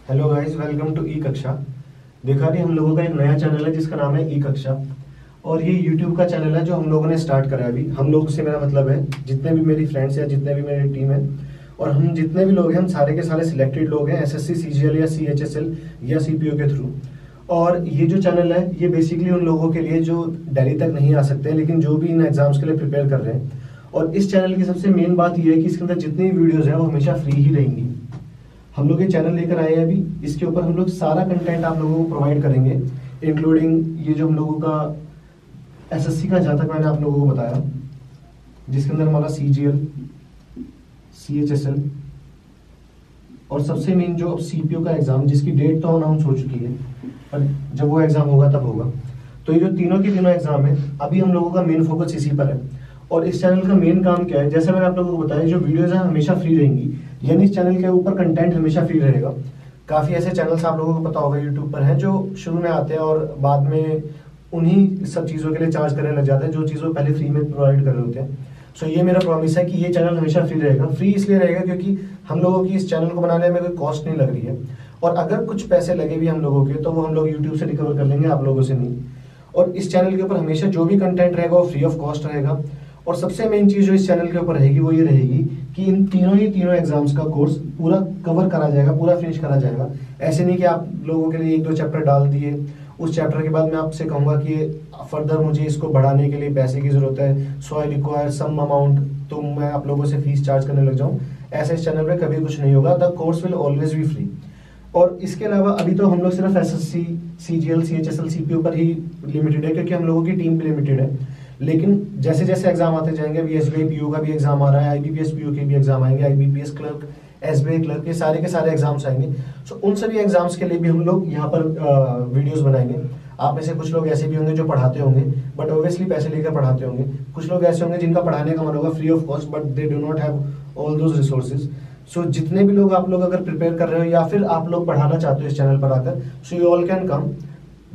Hello guys, welcome to ई कक्षा। देखा नहीं, हम लोगों का एक नया चैनल है जिसका नाम है ई कक्षा। और ये यूट्यूब का चैनल है जो हम लोगों ने स्टार्ट करा है। अभी हम लोग से मेरा मतलब है जितने भी मेरी फ्रेंड्स या जितने भी मेरी टीम है, और हम जितने भी लोग हैं हम सारे के सारे सिलेक्टेड लोग हैं एसएससी सीजीएल या सीएचएसएल या सीपीओ के थ्रू। और ये जो चैनल है ये बेसिकली उन लोगों के लिए जो दिल्ली तक नहीं आ सकते लेकिन जो भी इन एग्जाम्स के लिए प्रिपेयर कर रहे हैं। और इस चैनल की सबसे मेन बात ये है कि इसके अंदर जितनी भी वीडियोज है वो हमेशा फ्री ही रहेंगी। हम लोग ये चैनल लेकर आए हैं अभी, इसके ऊपर हम लोग सारा कंटेंट आप लोगों को प्रोवाइड करेंगे, इंक्लूडिंग ये जो हम लोगों का एसएससी का, जहाँ तक मैंने आप लोगों को बताया, जिसके अंदर हमारा सीजीएल, सीएचएसएल और सबसे मेन जो अब सीपीओ का एग्जाम, जिसकी डेट तो अनाउंस हो चुकी है पर जब वो एग्जाम होगा तब होगा। तो ये जो तीनों के तीनों एग्जाम है, अभी हम लोगों का मेन फोकस इसी पर है। और इस चैनल का मेन काम क्या है, जैसे मैंने आप लोगों को बताया, जो वीडियोज है हमेशा फ्री रहेंगी, यानी इस चैनल के ऊपर कंटेंट हमेशा फ्री रहेगा। काफी ऐसे चैनल्स आप लोगों को पता होगा यूट्यूब पर हैं जो शुरू में आते हैं और बाद में उन्हीं सब चीजों के लिए चार्ज करने लग जाते हैं जो चीजों पहले फ्री में प्रोवाइड कर रहे होते हैं। सो ये मेरा प्रॉमिस है कि ये चैनल हमेशा फ्री रहेगा। फ्री इसलिए रहेगा क्योंकि हम लोगों की इस चैनल को बनाने में कोई कॉस्ट नहीं लग रही है, और अगर कुछ पैसे लगे भी हम लोगों के तो वो हम लोग यूट्यूब से रिकवर कर लेंगे, आप लोगों से नहीं। और इस चैनल के ऊपर हमेशा जो भी कंटेंट रहेगा वो फ्री ऑफ कॉस्ट रहेगा। और सबसे मेन चीज जो इस चैनल के ऊपर रहेगी वो ये रहेगी कि इन तीनों एग्जाम्स का कोर्स पूरा कवर करा जाएगा, पूरा फिनिश करा जाएगा। ऐसे नहीं कि आप लोगों के लिए एक दो चैप्टर डाल दिए, उस चैप्टर के बाद मैं आपसे कहूंगा कि फर्दर मुझे इसको बढ़ाने के लिए पैसे की जरूरत है, सो आई रिक्वायर सम अमाउंट, तो मैं आप लोगों से फीस चार्ज करने लग जाऊं। ऐसे इस चैनल पे कभी कुछ नहीं होगा। The course will always be free. और इसके अलावा अभी तो हम लोग सिर्फ एसएससी, सीजीएल, सीएचएसएल, सीपीओ पर ही लिमिटेड है क्योंकि हम लोगों की टीम भी लिमिटेड है। लेकिन जैसे जैसे एग्जाम आते जाएंगे, अभी एसबीआई पीओ का भी एग्जाम आ रहा है, आईबीपीएस पीओ के भी एग्जाम आएंगे, आईबीपीएस क्लर्क, एसबीआई क्लर्क, ये सारे के सारे एग्जाम्स आएंगे। सो उन सभी एग्जाम्स के लिए भी हम लोग यहाँ पर वीडियोस बनाएंगे। आप में से कुछ लोग ऐसे भी होंगे जो पढ़ाते होंगे बट ऑब्वियसली पैसे लेकर पढ़ाते होंगे, कुछ लोग ऐसे होंगे जिनका पढ़ाने का मन होगा free of cost but they do not have all those resources. So जितने भी लोग आप लोग अगर प्रिपेयर कर रहे हो या फिर आप लोग पढ़ाना चाहते हो इस चैनल पर आकर, so you all can come.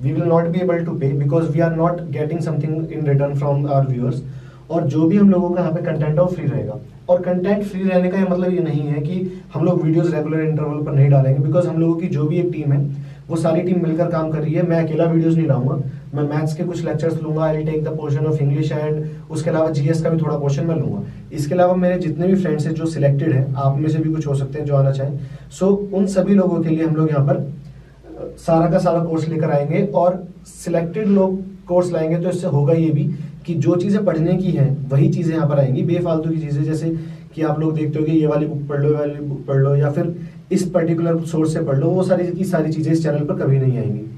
We will not be able to pay because we are not getting something in return from our viewers। और जो भी हम लोगों का यहाँ पे कंटेंट है वो फ्री रहेगा। और कंटेंट फ्री रहने का ये मतलब ये नहीं है कि हम लोग वीडियोस रेगुलर इंटरवल पर नहीं डालेंगे, बिकॉज हम लोगों की जो भी एक टीम है वो सारी टीम मिलकर काम कर रही है। मैं अकेला वीडियोस नहीं लाऊंगा, मैं मैथ्स के कुछ लेक्चर्स लूंगा, I will take the portion of English and उसके अलावा जीएस का भी थोड़ा पोर्शन मैं लूंगा। इसके अलावा मेरे जितने भी फ्रेंड्स हैं जो सिलेक्टेड है, आप में से भी कुछ हो सकते हैं जो आना चाहें, सो उन सभी लोगों के लिए हम लोग यहाँ पर सारा का सारा कोर्स लेकर आएंगे। और सिलेक्टेड लोग कोर्स लाएंगे तो इससे होगा ये भी कि जो चीजें पढ़ने की हैं वही चीजें यहाँ पर आएंगी। बेफालतू की चीजें जैसे कि आप लोग देखते हो कि ये वाली बुक पढ़ लो, ये वाली बुक पढ़ लो, या फिर इस पर्टिकुलर सोर्स से पढ़ लो, वो सारी की सारी चीजें इस चैनल पर कभी नहीं आएंगी।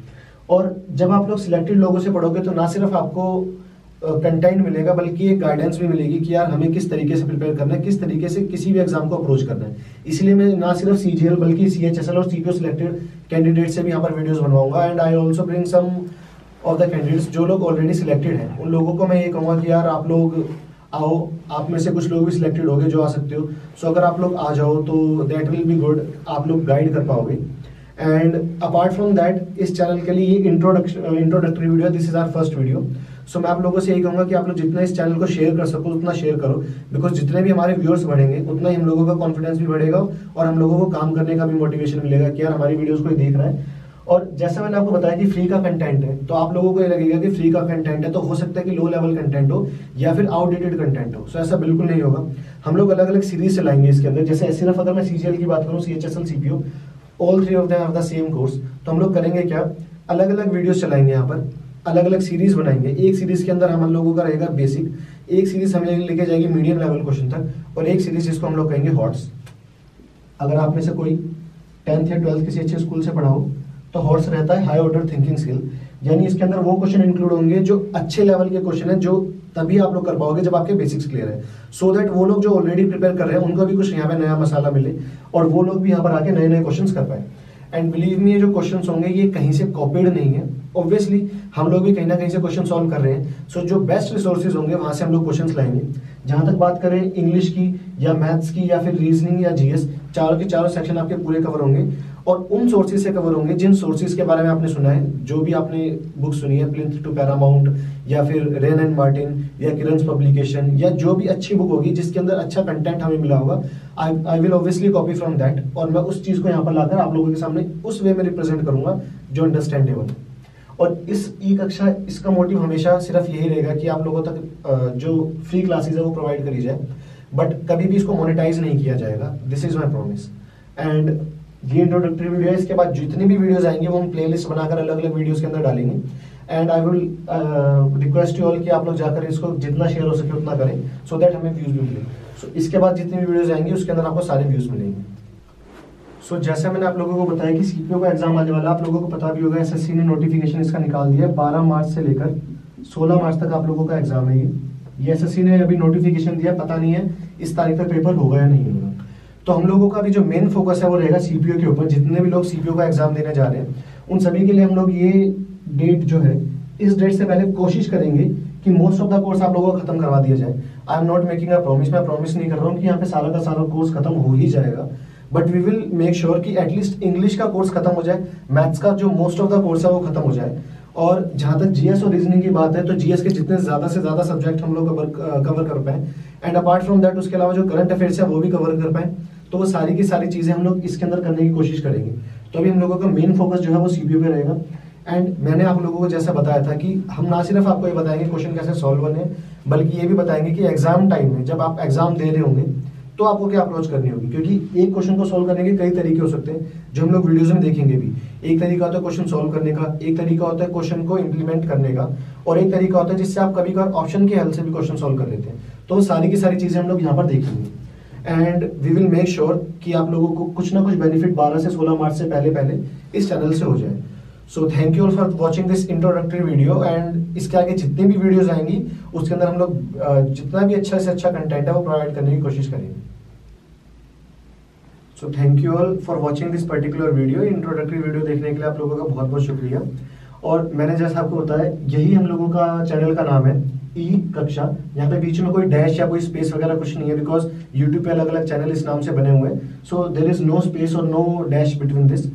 और जब आप लोग सिलेक्टेड लोगों से पढ़ोगे तो ना सिर्फ आपको कंटेंट मिलेगा बल्कि एक गाइडेंस भी मिलेगी कि यार हमें किस तरीके से प्रिपेयर करना है, किस तरीके से किसी भी एग्जाम को अप्रोच करना है। इसलिए मैं ना सिर्फ सीजीएल बल्कि सीएचएसएल और सीपीओ सिलेक्टेड कैंडिडेट से भी यहाँ पर वीडियोस बनवाऊंगा। And I also bring some of the candidates जो लोग ऑलरेडी सिलेक्टेड हैं। उन लोगों को मैं ये कहूँगा कि यार आप लोग आओ, आप में से कुछ लोग भी सिलेक्टेड हो गए जो आ सकते हो। सो अगर आप लोग आ जाओ तो दैट विल बी गुड, आप लोग गाइड कर पाओगे। एंड अपार्ट फ्रॉम दैट इस चैनल के लिए introductory video, this is our first video. So मैं आप लोगों से यही कहूंगा कि आप लोग जितना इस चैनल को शेयर कर सको उतना शेयर करो, बिकॉज जितने भी हमारे व्यूअर्स बढ़ेंगे उतना ही हम लोगों का कॉन्फिडेंस भी बढ़ेगा और हम लोगों को काम करने का भी मोटिवेशन मिलेगा कि यार हमारी वीडियोस कोई देख रहा है। और जैसे मैंने आपको बताया कि फ्री का कंटेंट है तो आप लोगों को ये लगेगा कि फ्री का कंटेंट है तो हो सकता है कि लो लेवल कंटेंट हो या फिर आउटडेटेड कंटेंट हो। सो ऐसा बिल्कुल नहीं होगा। हम लोग अलग अलग सीरीज चलाएंगे इसके अंदर। जैसे सिर्फ अगर मैं सीजीएल की बात करूँ, CHSL, CPO, all three of them have the same course, तो हम लोग करेंगे क्या, अलग अलग वीडियोस चलाएंगे यहाँ पर, अलग अलग सीरीज बनाएंगे। एक सीरीज के अंदर हम लोगों का रहेगा बेसिक, एक सीरीज हमें लेके जाएगी मीडियम लेवल क्वेश्चन तक, और एक सीरीज जिसको हम लोग कहेंगे हॉट्स। अगर आप में से कोई 10th या 12th किसी अच्छे स्कूल से पढ़ा हो तो हॉट्स रहता है हाई ऑर्डर थिंकिंग स्किल, यानी इसके अंदर वो क्वेश्चन इंक्लूड होंगे जो अच्छे लेवल के क्वेश्चन है, जो तभी आप लोग कर पाओगे जब आपके बेसिक्स क्लियर है। सो दैट वो लोग जो ऑलरेडी प्रिपेयर कर रहे हैं उनको भी कुछ यहाँ पे नया मसाला मिले और वो लोग भी यहाँ पर आके नए नए क्वेश्चन कर पाए। एंड बिलीव मी, ये जो क्वेश्चंस होंगे ये कहीं से कॉपीड नहीं है। ऑब्वियसली हम लोग भी कहीं ना कहीं से क्वेश्चन सॉल्व कर रहे हैं। सो जो बेस्ट रिसोर्सेज होंगे वहां से हम लोग क्वेश्चंस लाएंगे। जहां तक बात करें इंग्लिश की या मैथ्स की या फिर रीजनिंग या जीएस, चारों के चारों सेक्शन आपके पूरे कवर होंगे। और उन सोर्सेज से कवर होंगे जिन सोर्सेज के बारे में आपने सुना है, जो भी आपने बुक सुनी है, प्लिंथ टू पैरामाउंट या फिर रेन एंड मार्टिन या किरन्स पब्लिकेशन, या जो भी अच्छी बुक होगी जिसके अंदर अच्छा कंटेंट हमें मिला होगा, I will obviously copy from that, और मैं उस चीज को यहाँ पर लाकर आप लोगों के सामने उस वे में रिप्रेजेंट करूंगा जो अंडरस्टैंडेबल है। और इस ई कक्षा, इसका मोटिव हमेशा सिर्फ यही रहेगा कि आप लोगों तक जो फ्री क्लासेस है वो प्रोवाइड करी जाए, बट कभी भी इसको मोनेटाइज नहीं किया जाएगा। This is my promise. And ये इंट्रोडक्टरी वीडियो है। इसके बाद जितनी भी वीडियोस आएंगे वो हम प्लेलिस्ट बनाकर अलग अलग वीडियोस के अंदर डालेंगे। And I will request you all कि आप लोग जाकर इसको जितना शेयर हो सके उतना करें, सो दैट हमें व्यूज भी मिले। सो इसके बाद जितनी भी वीडियोस आएंगी उसके अंदर आपको सारे व्यूज मिलेंगे। सो जैसे मैंने आप लोगों को बताया कि सीपीओ का एग्जाम आने वाला, आप लोगों को पता भी होगा एसएससी ने नोटिफिकेशन इसका निकाल दिया है। 12 मार्च से लेकर 16 मार्च तक आप लोगों का एग्जाम है। ये एसएससी ने अभी नोटिफिकेशन दिया, पता नहीं है इस तारीख तक पेपर होगा या नहीं होगा। तो हम लोगों का अभी जो मेन फोकस है वो रहेगा सीपीओ के ऊपर। जितने भी लोग सीपीओ का एग्जाम देने जा रहे हैं उन सभी के लिए हम लोग ये डेट जो है, इस डेट से पहले कोशिश करेंगे कि मोस्ट ऑफ द कोर्स आप लोगों को खत्म करवा दिया जाए। I am not making a promise, मैं प्रॉमिस नहीं कर रहा हूँ कि यहाँ पे सारा का सारा कोर्स खत्म हो ही जाएगा, but we will make sure कि एटलीस्ट इंग्लिश का कोर्स खत्म हो जाए, मैथ्स का जो मोस्ट ऑफ द कोर्स है वो खत्म हो जाए। और जहां तक जीएस और रीजनिंग की बात है तो जीएस के जितने ज्यादा से ज्यादा सब्जेक्ट हम लोग कवर कर पाए, एंड अपार्ट फ्रॉम दैट उसके अलावा जो करंट अफेयर्स है वो भी कवर कर पाए, तो वो सारी की सारी चीजें हम लोग इसके अंदर करने की कोशिश करेंगे। तो अभी हम लोगों का मेन फोकस जो है वो सीपीओ पे रहेगा। एंड मैंने आप लोगों को जैसा बताया था कि हम ना सिर्फ आपको ये बताएंगे क्वेश्चन कैसे सॉल्व करने हैं, बल्कि ये भी बताएंगे कि एग्जाम टाइम में जब आप एग्जाम दे रहे होंगे तो आपको क्या अप्रोच करनी होगी, क्योंकि एक क्वेश्चन को सॉल्व करने के कई तरीके हो सकते हैं जो हम लोग वीडियोस में देखेंगे भी। एक तरीका होता है क्वेश्चन सॉल्व करने का, एक तरीका होता है क्वेश्चन को इंप्लीमेंट करने का, और एक तरीका होता है जिससे आप कभी कभार ऑप्शन के हेल्प से भी क्वेश्चन सॉल्व कर लेते हैं। तो सारी की सारी चीजें हम लोग यहाँ पर देखेंगे, and we will make sure कि आप लोगों को कुछ ना कुछ बेनिफिट 12 से 16 मार्च से पहले पहले इस चैनल से हो जाए। So thank you all for watching this introductory video. And इसके आगे जितनी भी वीडियोस आएंगी उसके अंदर हम लोग जितना भी अच्छा से अच्छा कंटेंट है वो प्रोवाइड करने की कोशिश करेंगे। So thank you all for watching this particular video. Introductory video देखने के लिए आप लोगों का बहुत बहुत शुक्रिया। और मैंने जैसा आपको बताया, यही हम लोगों का चैनल का नाम है ई कक्षा। यहाँ पे बीच में कोई डैश या कोई स्पेस वगैरह कुछ नहीं है, बिकॉज यूट्यूब पे अलग अलग चैनल इस नाम से बने हुए हैं। So there is no space और नो डैश बिटवीन दिस।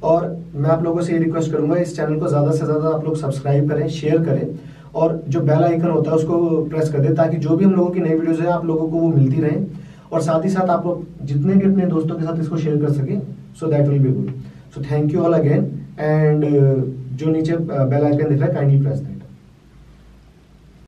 और मैं आप लोगों से ये रिक्वेस्ट करूंगा, इस चैनल को ज्यादा से ज्यादा आप लोग सब्सक्राइब करें, शेयर करें, और जो बेल आइकन होता है उसको प्रेस कर दें, ताकि जो भी हम लोगों की नई वीडियोज है आप लोगों को वो मिलती रहे। और साथ ही साथ आप लोग जितने भी अपने दोस्तों के साथ इसको शेयर कर सके, so that will be good. So thank you all again, and जो नीचे बेल आइकन दिख रहा है काइंडली प्रेस दें।